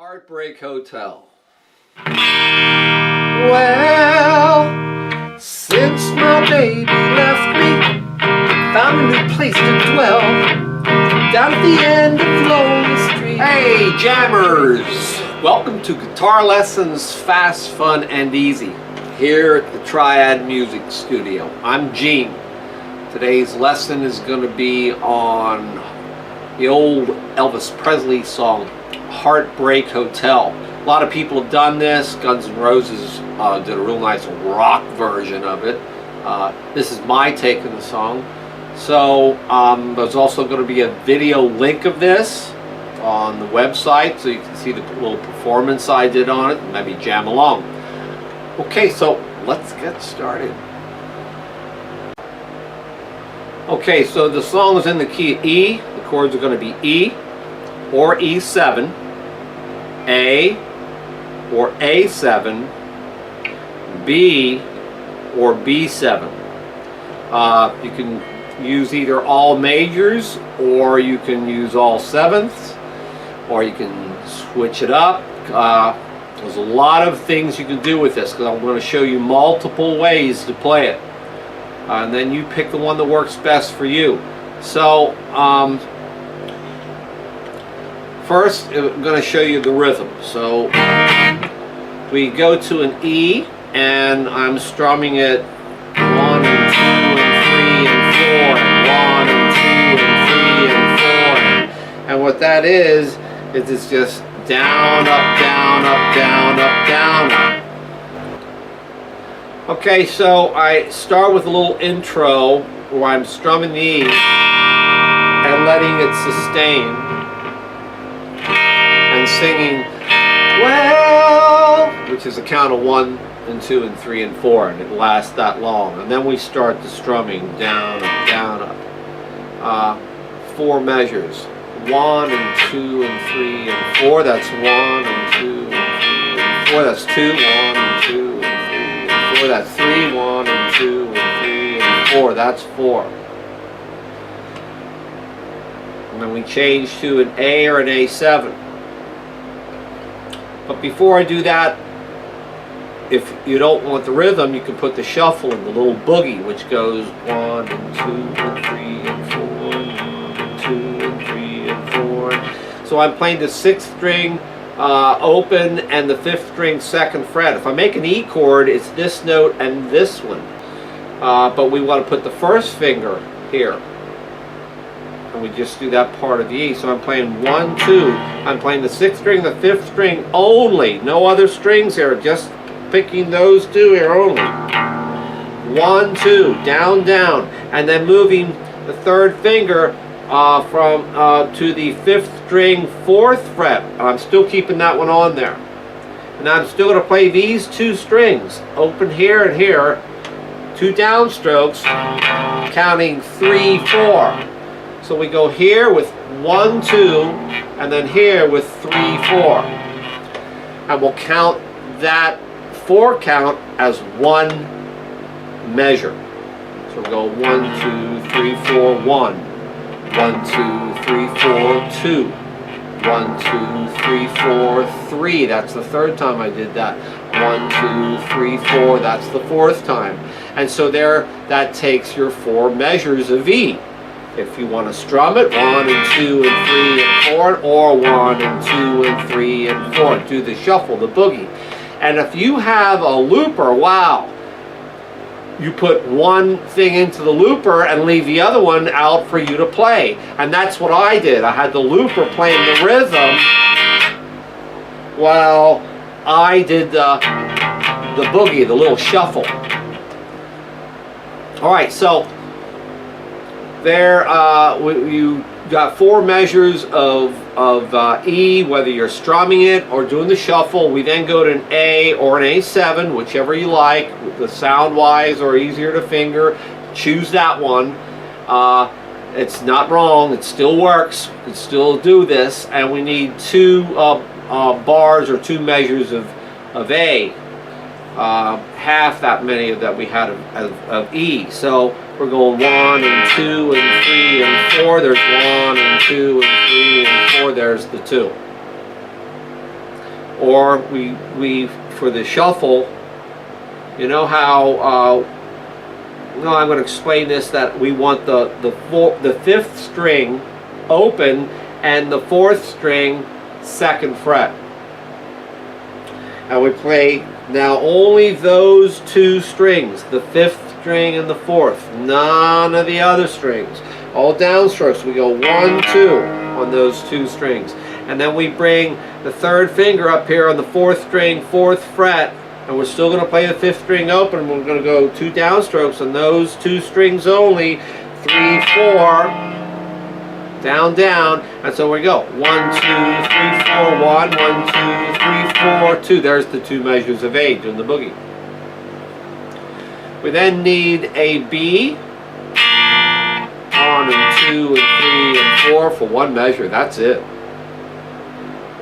Heartbreak Hotel. Well, since my baby left me, found a new place to dwell, down at the end of Lonely Street. Hey, jammers! Welcome to Guitar Lessons Fast, Fun, and Easy, here at the Triad Music Studio. I'm Gene. Today's lesson is going to be on the old Elvis Presley song, Heartbreak Hotel. A lot of people have done this. Guns N' Roses did a real nice rock version of it. This is my take of the song. So there's also going to be a video link of this on the website, so you can see the little performance I did on it and maybe jam along. Okay, so let's get started. Okay, so the song is in the key of E. The chords are going to be E or E7, A or A7, B or B7. You can use either all majors, or you can use all sevenths, or you can switch it up. There's a lot of things you can do with this, because I'm going to show you multiple ways to play it. And then you pick the one that works best for you. So, first, I'm going to show you the rhythm. So, we go to an E, and I'm strumming it 1 and 2 and 3 and 4, and 1 and 2 and 3 and 4. And what that is it's just down, up, down, up, down, up, down, up. Okay, so I start with a little intro where I'm strumming the E and letting it sustain and singing, well, which is a count of 1 and 2 and 3 and 4, and it lasts that long. And then we start the strumming down, up, down, up. 4 measures. 1 and 2 and 3 and 4. That's 1 and 2 and 3 and 4. That's 2, 1 and 2 and 3 and 4. That's 3, 1 and 2 and 3 and 4. That's 4. And then we change to an A or an A7. But before I do that, if you don't want the rhythm, you can put the shuffle in, the little boogie, which goes 1 and 2 and 3 and 4, 1 and 2 and 3 and 4. So I'm playing the 6th string open and the 5th string 2nd fret. If I make an E chord, it's this note and this one. But we want to put the 1st finger here. And we just do that part of the E. So I'm playing 1, 2. I'm playing the 6th string, the 5th string only. No other strings here. Just picking those 2 here only. 1, 2, down, down. And then moving the 3rd finger to the 5th string 4th fret. I'm still keeping that one on there. And I'm still going to play these 2 strings. Open here and here. 2 downstrokes. Counting 3, 4. So we go here with 1, 2, and then here with 3, 4. And we'll count that 4 count as 1 measure. So we'll go 1, 2, 3, 4, 1. 1, 2, 3, 4, 2. 1, 2, 3, 4, 3. That's the 3rd time I did that. 1, 2, 3, 4. That's the 4th time. And so there, that takes your 4 measures of E. If you want to strum it, 1 and 2 and 3 and 4, or 1 and 2 and 3 and 4. Do the shuffle, the boogie. And if you have a looper, wow, you put one thing into the looper and leave the other one out for you to play. And that's what I did. I had the looper playing the rhythm while I did the boogie, the little shuffle. All right, so there you got 4 measures of E, whether you're strumming it or doing the shuffle. We then go to an A or an A7, whichever you like, the sound-wise or easier to finger. Choose that one. It's not wrong. It still works. You can still do this. And we need 2 bars or 2 measures of A. Half that many that we had of E. So we're going 1 and 2 and 3 and 4. There's 1 and 2 and 3 and 4. There's the 2. Or we for the shuffle, you know how no, I'm going to explain this, that we want the fifth string open and the fourth string second fret. And we play now only those two strings, the fifth string and the fourth, none of the other strings. All downstrokes, we go 1, 2 on those two strings. And then we bring the third finger up here on the fourth string, fourth fret, and we're still going to play the fifth string open. We're going to go 2 downstrokes on those two strings only, 3, 4, down, down, and so we go 1, 2, 3, 4, 1, 1, 2, 3, 4, 2. There's the 2 measures of A doing the boogie. We then need a B, 1 and 2 and 3 and 4 for 1 measure. That's it.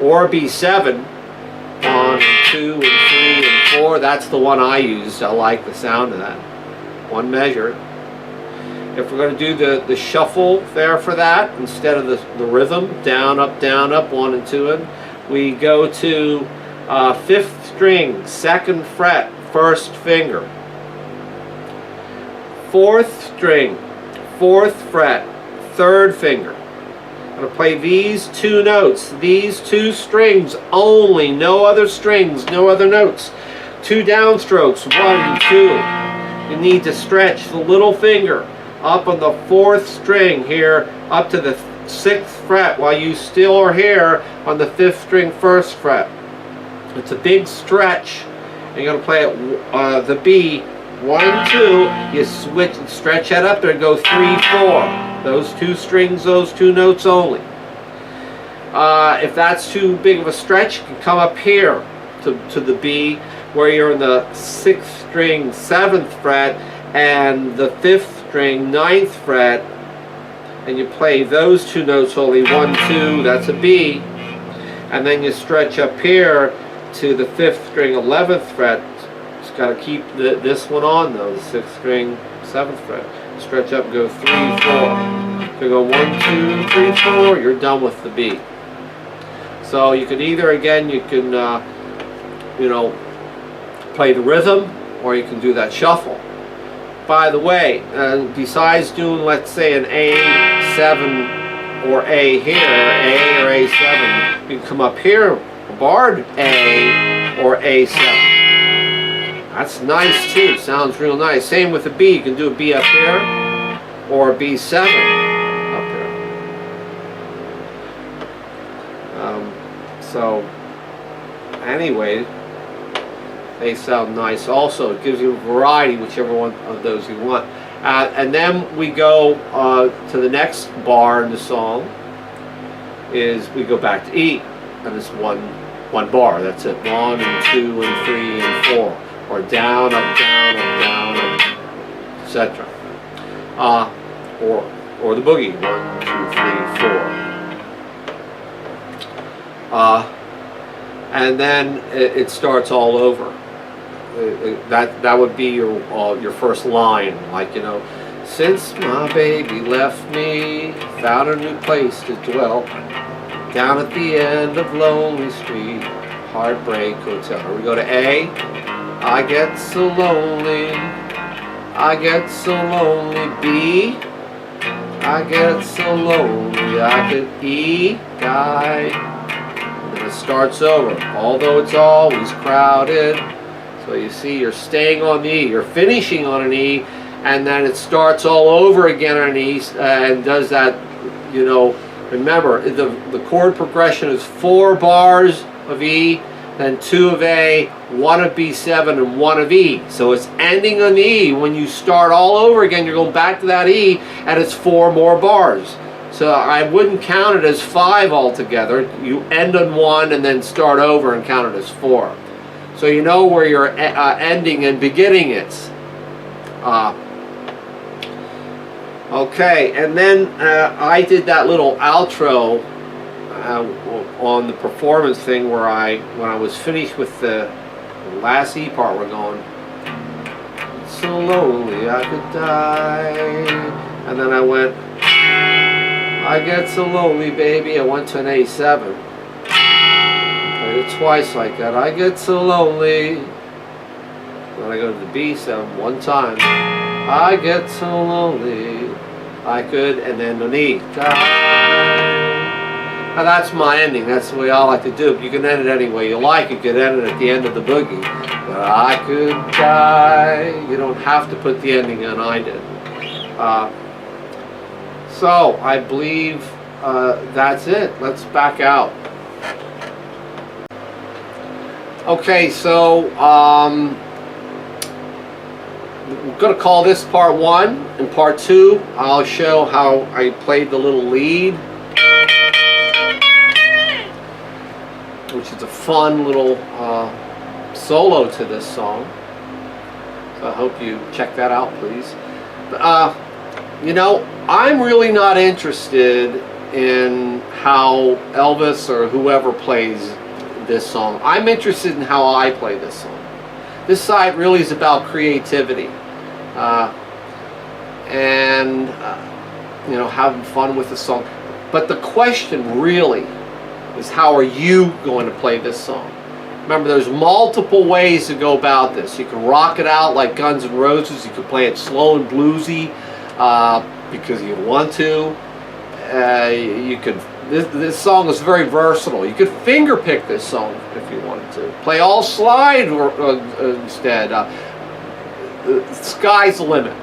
Or a B7, 1 and 2 and 3 and 4. That's the one I used. I like the sound of that. 1 measure. If we're going to do the shuffle there for that, instead of the rhythm, down, up, 1 and 2, and we go to 5th string, 2nd fret, 1st finger. 4th string, 4th fret, 3rd finger. I'm going to play these 2 notes, these 2 strings only, no other strings, no other notes. 2 downstrokes, 1, 2. You need to stretch the little finger up on the 4th string here, up to the 6th fret, while you still are here on the 5th string, 1st fret. It's a big stretch. And you're going to play it, the B, 1, 2. You switch and stretch that up there and go 3, 4. Those 2 strings, those 2 notes only. If that's too big of a stretch, you can come up here to the B, where you're in the 6th string, 7th fret, and the 5th string, 9th fret, and you play those 2 notes only, 1, 2, that's a B, and then you stretch up here to the 5th string, 11th fret. Just got to keep this one on though, the 6th string, 7th fret. Stretch up, go 3, 4. You go 1, 2, 3, 4. You're done with the B. So you can either, again, you can you know, play the rhythm, or you can do that shuffle. By the way, besides doing, let's say, an A7 or A here, A or A7, you can come up here, barred A or A7. That's nice too, sounds real nice. Same with a B, you can do a B up here or a B7 up here. So, anyway, they sound nice also. It gives you a variety, whichever one of those you want. And then we go to the next bar in the song, is we go back to E, and it's one bar, that's it. 1 and 2 and 3 and 4. Or down, up, etc. Or the boogie, 1, 2, 3, 4. And then it starts all over. That would be your first line, like, you know, since my baby left me, found a new place to dwell, down at the end of Lonely Street, Heartbreak Hotel. Or we go to A, I get so lonely, I get so lonely. B, I get so lonely, I could E, die. And then it starts over, although it's always crowded. So you see, you're staying on the E, you're finishing on an E, and then it starts all over again on an E, and does that, you know, remember, the chord progression is 4 bars of E, then 2 of A, 1 of B7, and 1 of E. So it's ending on the E. When you start all over again, you're going back to that E, and it's 4 more bars. So I wouldn't count it as 5 altogether. You end on 1 and then start over and count it as 4. So you know where you're ending and beginning it. Okay, and then I did that little outro on the performance thing where when I was finished with the last E part, we're going, so lonely I could die. And then I went, I get so lonely, baby. I went to an A7. Played it twice like that. I get so lonely. Then I go to the B7 one time. I get so lonely. I could, and then the knee. Now that's my ending. That's the way I like to do it. You can end it any way you like. You can end it at the end of the boogie. But I could die. You don't have to put the ending in. I did. So I believe that's it. Let's back out. Okay, so we're going to call this part 1. In part 2, I'll show how I played the little lead, which is a fun little solo to this song. So I hope you check that out, please. You know, I'm really not interested in how Elvis or whoever plays this song. I'm interested in how I play this song. This side really is about creativity and you know, having fun with the song. But the question really is, how are you going to play this song? Remember, there's multiple ways to go about this. You can rock it out like Guns N' Roses. You can play it slow and bluesy because you want to. You could. This song is very versatile. You could finger pick this song if you wanted to. Play all slide instead. The sky's the limit.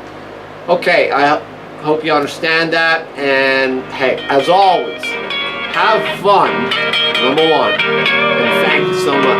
Okay, I hope you understand that. And hey, as always, have fun, number 1. And thank you so much.